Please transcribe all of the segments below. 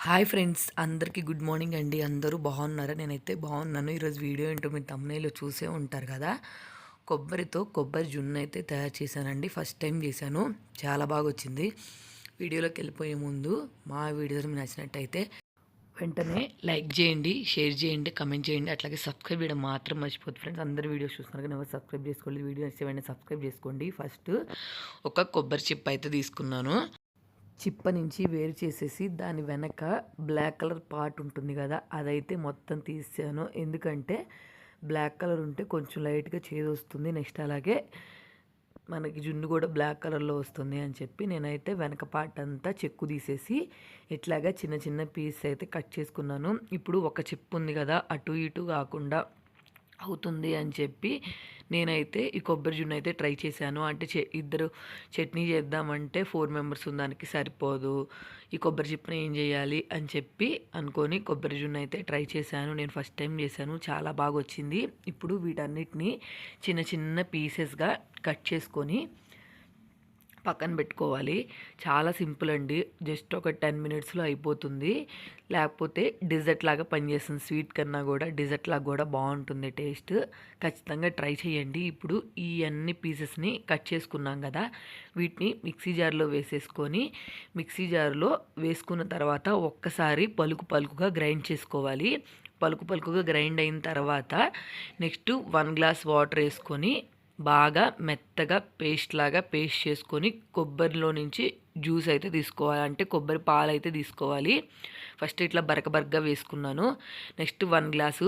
Hi friends, అందరికీ good morning అండి. అందరూ బాగున్నారా? నేనైతే బాగున్నాను. ఈరోజు వీడియో ఏంటో మీరు తమ్మునేలో చూసే ఉంటారు కదా. కొబ్బరితో కొబ్బరి జున్ను అయితే తయారు చేశానండి. ఫస్ట్ టైం చేశాను, చాలా బాగా వచ్చింది. వీడియోలోకి వెళ్ళిపోయే ముందు మా వీడియోస్ మీకు నచ్చినట్టయితే వెంటనే లైక్ చేయండి, షేర్ చేయండి, కమెంట్ చేయండి. అట్లాగే సబ్స్క్రైబ్ చేయడం మాత్రం మర్చిపోతుంది ఫ్రెండ్స్. అందరు వీడియోస్ చూస్తున్నారు కానీ ఎవరు సబ్స్క్రైబ్ చేసుకోండి. వీడియో నచ్చితే వెంటనే సబ్స్క్రైబ్ చేసుకోండి. ఫస్ట్ ఒక కొబ్బరి చిప్ అయితే తీసుకున్నాను. చిప్ప నుంచి వేరు చేసేసి దాని వెనక బ్లాక్ కలర్ పార్ట్ ఉంటుంది కదా, అదైతే మొత్తం తీసాను. ఎందుకంటే బ్లాక్ కలర్ ఉంటే కొంచెం లైట్గా చేదు వస్తుంది. నెక్స్ట్ అలాగే మనకి జున్ను కూడా బ్లాక్ కలర్లో వస్తుంది అని చెప్పి నేనైతే వెనక పార్ట్ అంతా చెక్కు తీసేసి ఇట్లాగా చిన్న చిన్న పీస్ అయితే కట్ చేసుకున్నాను. ఇప్పుడు ఒక చిప్ ఉంది కదా, అటు ఇటు కాకుండా అవుతుంది అని చెప్పి నేనైతే ఈ కొబ్బరి జున్ను అయితే ట్రై చేశాను. అంటే ఇద్దరు చట్నీ చేద్దామంటే 4 మెంబర్స్ దానికి సరిపోదు, ఈ కొబ్బరి చిప్పని ఏం చేయాలి అని చెప్పి అనుకొని కొబ్బరి జున్ను అయితే ట్రై చేశాను. నేను ఫస్ట్ టైం చేశాను, చాలా బాగా వచ్చింది. ఇప్పుడు వీటన్నిటిని చిన్న చిన్న పీసెస్గా కట్ చేసుకొని పక్కన పెట్టుకోవాలి. చాలా సింపుల్ అండి, జస్ట్ ఒక 10 మినిట్స్లో అయిపోతుంది. లేకపోతే డిజర్ట్ లాగా పనిచేస్తుంది. స్వీట్ కన్నా కూడా డిజర్ట్ లాగా కూడా బాగుంటుంది టేస్ట్. ఖచ్చితంగా ట్రై చేయండి. ఇప్పుడు ఈ అన్ని పీసెస్ని కట్ చేసుకున్నాం కదా, వీటిని మిక్సీ జార్లో వేసేసుకొని మిక్సీ జార్లో వేసుకున్న తర్వాత ఒక్కసారి పలుకు పలుకుగా గ్రైండ్ చేసుకోవాలి. పలుకు పలుకుగా గ్రైండ్ అయిన తర్వాత నెక్స్ట్ 1 గ్లాస్ వాటర్ వేసుకొని బాగా మెత్తగా పేస్ట్ చేసుకొని కొబ్బరిలో నుంచి జ్యూస్ అయితే తీసుకోవాలి. అంటే కొబ్బరి పాలు అయితే తీసుకోవాలి. ఫస్ట్ ఇట్లా బరకగా వేసుకున్నాను. Next 1 glass.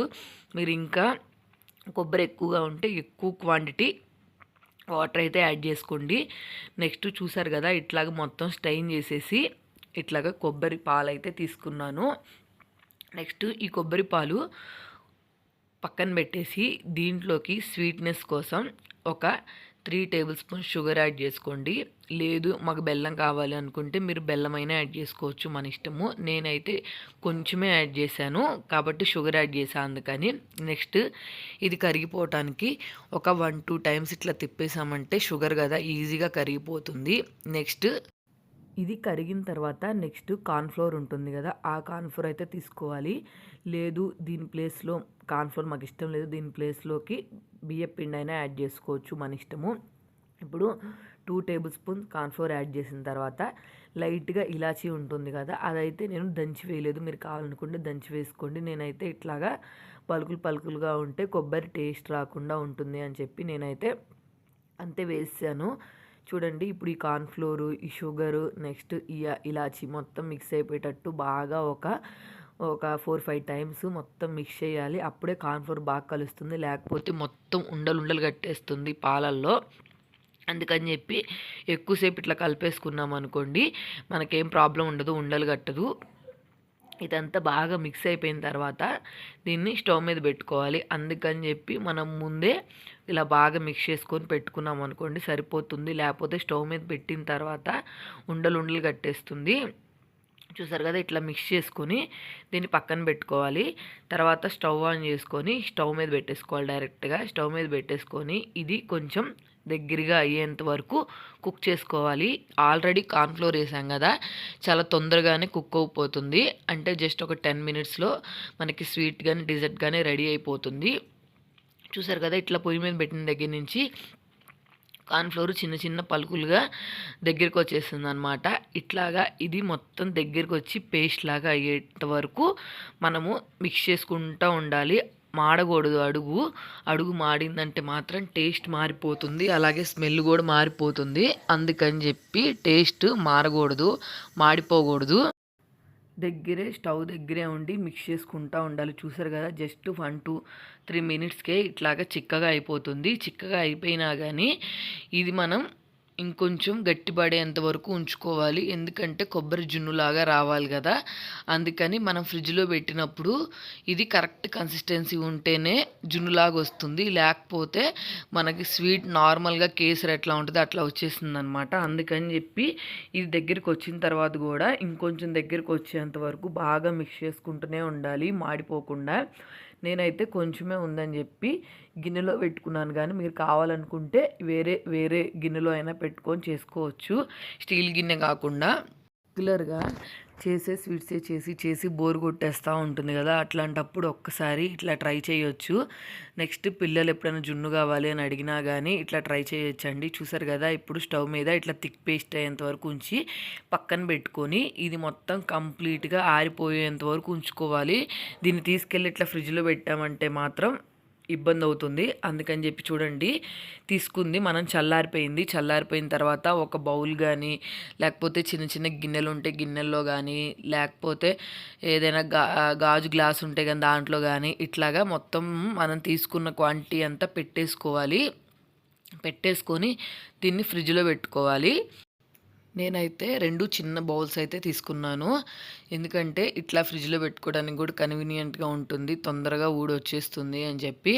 మీరు ఇంకా కొబ్బరి ఎక్కువగా ఉంటే ఎక్కువ క్వాంటిటీ వాటర్ అయితే యాడ్ చేసుకోండి. నెక్స్ట్ చూసారు కదా, ఇట్లాగ మొత్తం స్టైన్ చేసేసి ఇట్లాగా కొబ్బరి పాలు అయితే తీసుకున్నాను. నెక్స్ట్ ఈ కొబ్బరి పాలు పక్కన పెట్టేసి దీంట్లోకి స్వీట్నెస్ కోసం ఒక 3 టేబుల్ స్పూన్ షుగర్ యాడ్ చేసుకోండి. లేదు మాకు బెల్లం కావాలి అనుకుంటే మీరు బెల్లం అయినా యాడ్ చేసుకోవచ్చు, మన ఇష్టము. నేనైతే కొంచెమే యాడ్ చేశాను కాబట్టి షుగర్ యాడ్ చేశాను అందుకని. నెక్స్ట్ ఇది కరిగిపోవటానికి ఒక 1-2 టైమ్స్ ఇట్లా తిప్పేసామంటే షుగర్ కదా ఈజీగా కరిగిపోతుంది. నెక్స్ట్ ఇది కరిగిన తర్వాత నెక్స్ట్ కార్న్ఫ్లోర్ ఉంటుంది కదా, ఆ కార్న్ఫ్లోర్ అయితే తీసుకోవాలి. లేదు దీని ప్లేస్లో కార్న్ఫ్లోర్ మాకు ఇష్టం లేదు, దీని ప్లేస్లోకి బియ్యం పిండి అయినా యాడ్ చేసుకోవచ్చు, మన ఇష్టము. ఇప్పుడు 2 టేబుల్ స్పూన్ కార్న్ఫ్లోర్ యాడ్ చేసిన తర్వాత లైట్గా ఇలాచీ ఉంటుంది కదా, అదైతే నేను దంచి వేయలేదు. మీరు కావాలనుకుంటే దంచి వేసుకోండి. నేనైతే ఇట్లాగా పలుకులుగా ఉంటే కొబ్బరి టేస్ట్ రాకుండా ఉంటుంది అని చెప్పి నేనైతే అంతే వేసాను. చూడండి, ఇప్పుడు ఈ కార్న్ఫ్లోరు, ఈ షుగరు, నెక్స్ట్ ఈ ఇలాచి మొత్తం మిక్స్ అయిపోయేటట్టు బాగా ఒక 4-5 టైమ్స్ మొత్తం మిక్స్ చేయాలి. అప్పుడే కార్న్ఫ్లోర్ బాగా కలుస్తుంది, లేకపోతే మొత్తం ఉండలు కట్టేస్తుంది పాలల్లో. అందుకని చెప్పి ఎక్కువసేపు ఇట్లా కలిపేసుకున్నాం అనుకోండి, మనకేం ప్రాబ్లం ఉండదు, ఉండలు కట్టదు. ఇదంతా బాగా మిక్స్ అయిపోయిన తర్వాత దీన్ని స్టవ్ మీద పెట్టుకోవాలి. అందుకని చెప్పి మనం ముందే ఇలా బాగా మిక్స్ చేసుకొని పెట్టుకున్నాం అనుకోండి సరిపోతుంది. లేకపోతే స్టవ్ మీద పెట్టిన తర్వాత ఉండలు కట్టేస్తుంది. చూసారు కదా, ఇట్లా మిక్స్ చేసుకొని దీన్ని పక్కన పెట్టుకోవాలి. తర్వాత స్టవ్ ఆన్ చేసుకొని స్టవ్ మీద పెట్టేసుకోవాలి. డైరెక్ట్గా స్టవ్ మీద పెట్టేసుకొని ఇది కొంచెం దగ్గరగా అయ్యేంత వరకు కుక్ చేసుకోవాలి. ఆల్రెడీ కార్న్ఫ్లోర్ వేసాం కదా, చాలా తొందరగానే కుక్ అయిపోతుంది. అంటే జస్ట్ ఒక 10 మినిట్స్లో మనకి స్వీట్ కానీ డిజర్ట్ కానీ రెడీ అయిపోతుంది. చూసారు కదా, ఇట్లా పొయ్యి మీద పెట్టిన దగ్గర నుంచి కార్న్ఫ్లోర్ చిన్న చిన్న పలుకులుగా దగ్గరికి వచ్చేస్తుంది అనమాట. ఇట్లాగా ఇది మొత్తం దగ్గరికి వచ్చి పేస్ట్ లాగా అయ్యేంత వరకు మనము మిక్స్ చేసుకుంటూ ఉండాలి. మాడకూడదు, అడుగు మాడిందంటే మాత్రం టేస్ట్ మారిపోతుంది, అలాగే స్మెల్ కూడా మారిపోతుంది. అందుకని చెప్పి టేస్ట్ మారకూడదు, మాడిపోకూడదు. స్టవ్ దగ్గరే ఉండి మిక్స్ చేసుకుంటూ ఉండాలి. చూసారు కదా, జస్ట్ 1-3 మినిట్స్కే ఇట్లాగా చిక్కగా అయిపోతుంది. చిక్కగా అయిపోయినా కానీ ఇది మనం ఇంకొంచెం గట్టిపడేంత వరకు ఉంచుకోవాలి. ఎందుకంటే కొబ్బరి జున్నులాగా రావాలి కదా, అందుకని మనం ఫ్రిడ్జ్లో పెట్టినప్పుడు ఇది కరెక్ట్ కన్సిస్టెన్సీ ఉంటేనే జున్నులాగా వస్తుంది. లేకపోతే మనకి స్వీట్ నార్మల్గా కేసరి ఎట్లా ఉంటుంది అట్లా వచ్చేస్తుంది అనమాట. అందుకని చెప్పి ఇది దగ్గరికి వచ్చిన తర్వాత కూడా ఇంకొంచెం దగ్గరికి వచ్చేంత వరకు బాగా మిక్స్ చేసుకుంటూనే ఉండాలి, మాడిపోకుండా. నేనైతే కొంచెమే ఉందని చెప్పి గిన్నెలో పెట్టుకున్నాను, కానీ మీరు కావాలనుకుంటే వేరే గిన్నెలో అయినా పెట్టుకొని చేసుకోవచ్చు, స్టీల్ గిన్నె కాకుండా. రెగ్యులర్గా చేసే స్వీట్సే చేసి బోర్ కొట్టేస్తూ ఉంటుంది కదా, అట్లాంటప్పుడు ఒక్కసారి ఇట్లా ట్రై చేయొచ్చు. నెక్స్ట్ పిల్లలు ఎప్పుడైనా జున్ను కావాలి అని అడిగినా కానీ ఇట్లా ట్రై చేయొచ్చండి. చూసారు కదా, ఇప్పుడు స్టవ్ మీద ఇట్లా థిక్ పేస్ట్ అయ్యేంత వరకు ఉంచి పక్కన పెట్టుకొని ఇది మొత్తం కంప్లీట్గా ఆరిపోయేంత వరకు ఉంచుకోవాలి. దీన్ని తీసుకెళ్ళి ఇట్లా ఫ్రిడ్జ్లో పెట్టామంటే మాత్రం ఇబ్బంది అవుతుంది. అందుకని చెప్పి చూడండి, తీసుకుంది మనం చల్లారిపోయిన తర్వాత ఒక బౌల్ కానీ లేకపోతే చిన్న చిన్న గిన్నెలు ఉంటే గిన్నెల్లో కానీ లేకపోతే ఏదైనా గాజు గ్లాస్ ఉంటే కానీ దాంట్లో కానీ ఇట్లాగా మొత్తం మనం తీసుకున్న క్వాంటిటీ అంతా పెట్టేసుకొని దీన్ని ఫ్రిడ్జ్లో పెట్టుకోవాలి. నేనైతే 2 చిన్న బౌల్స్ అయితే తీసుకున్నాను. ఎందుకంటే ఇట్లా ఫ్రిడ్జ్లో పెట్టుకోవడానికి కూడా కన్వీనియంట్గా ఉంటుంది, తొందరగా ఊడొచ్చేస్తుంది అని చెప్పి.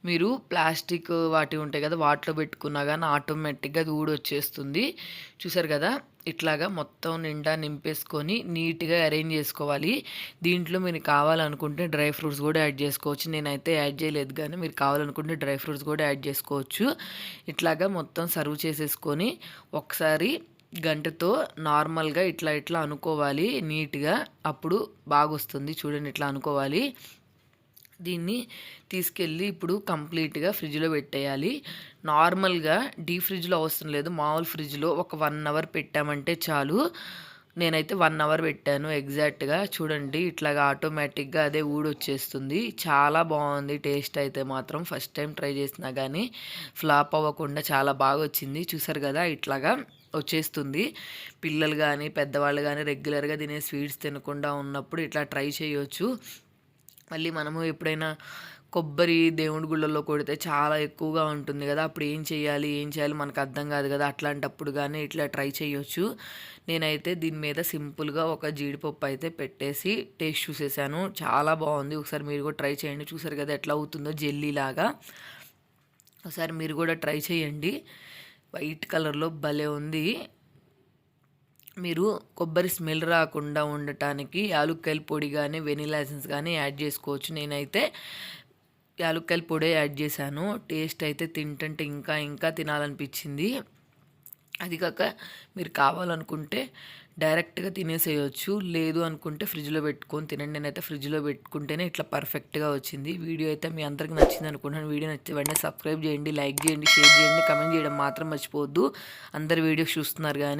మీరు ప్లాస్టిక్ వాటి ఉంటాయి కదా, వాటిలో పెట్టుకున్నా కానీ ఆటోమేటిక్గా అది ఊడొచ్చేస్తుంది. చూసారు కదా, ఇట్లాగా మొత్తం నిండా నింపేసుకొని నీట్గా అరేంజ్ చేసుకోవాలి. దీంట్లో మీరు కావాలనుకుంటే డ్రై ఫ్రూట్స్ కూడా యాడ్ చేసుకోవచ్చు. నేనైతే యాడ్ చేయలేదు, కానీ మీరు కావాలనుకుంటే డ్రై ఫ్రూట్స్ కూడా యాడ్ చేసుకోవచ్చు. ఇట్లాగా మొత్తం సర్వ్ చేసేసుకొని ఒకసారి గంటతో నార్మల్గా ఇట్లా అనుకోవాలి నీట్గా, అప్పుడు బాగా వస్తుంది. చూడండి, ఇట్లా అనుకోవాలి. దీన్ని తీసుకెళ్ళి ఇప్పుడు కంప్లీట్గా ఫ్రిడ్జ్లో పెట్టేయాలి. నార్మల్గా డీప్ ఫ్రిడ్జ్లో అవసరం లేదు, మామూలు ఫ్రిడ్జ్లో ఒక 1 అవర్ పెట్టామంటే చాలు. నేనైతే 1 అవర్ పెట్టాను ఎగ్జాక్ట్గా. చూడండి, ఇట్లాగా ఆటోమేటిక్గా అదే ఊడొచ్చేస్తుంది. చాలా బాగుంది టేస్ట్ అయితే మాత్రం. ఫస్ట్ టైం ట్రై చేసినా కానీ ఫ్లాప్ అవ్వకుండా చాలా బాగా వచ్చింది. చూసారు కదా, ఇట్లాగా వచ్చేస్తుంది. పిల్లలు కానీ పెద్దవాళ్ళు కానీ రెగ్యులర్గా తినే స్వీట్స్ తినకుండా ఉన్నప్పుడు ఇట్లా ట్రై చేయొచ్చు. మళ్ళీ మనము ఎప్పుడైనా కొబ్బరి దేవుడి గుళ్ళల్లో కొడితే చాలా ఎక్కువగా ఉంటుంది కదా, అప్పుడు ఏం చేయాలి మనకు అర్థం కాదు కదా, అట్లాంటప్పుడు కానీ ఇట్లా ట్రై చేయొచ్చు. నేనైతే దీని మీద సింపుల్గా ఒక జీడిపప్పు అయితే పెట్టేసి టేస్ట్ చూసేసాను, చాలా బాగుంది. ఒకసారి మీరు కూడా ట్రై చేయండి. చూసారు కదా ఎట్లా అవుతుందో జెల్లీలాగా. ఒకసారి మీరు కూడా ట్రై చేయండి. వైట్ కలర్లో భలే ఉంది. మీరు కొబ్బరి స్మెల్ రాకుండా ఉండటానికి యాలుక్కాయల పొడి కానీ వెనిలా ఎసెన్స్ కానీ యాడ్ చేసుకోవచ్చు. నేనైతే యాలుక్కాయల పొడి యాడ్ చేశాను. టేస్ట్ అయితే తింటుంటే ఇంకా తినాలనిపించింది. అది కాక మీరు కావాలనుకుంటే డైరెక్ట్గా తినేసేయచ్చు, లేదు అనుకుంటే ఫ్రిడ్జ్లో పెట్టుకొని తినండి. నేనైతే ఫ్రిడ్జ్లో పెట్టుకుంటేనే ఇట్లా పర్ఫెక్ట్గా వచ్చింది. వీడియో అయితే మీ అందరికి నచ్చింది అనుకుంటున్నాను. వీడియో నచ్చితే వెంటనే సబ్స్క్రైబ్ చేయండి, లైక్ చేయండి, షేర్ చేయండి, కమెంట్ చేయడం మాత్రం మర్చిపోవద్దు. అందరు వీడియోస్ చూస్తున్నారు కానీ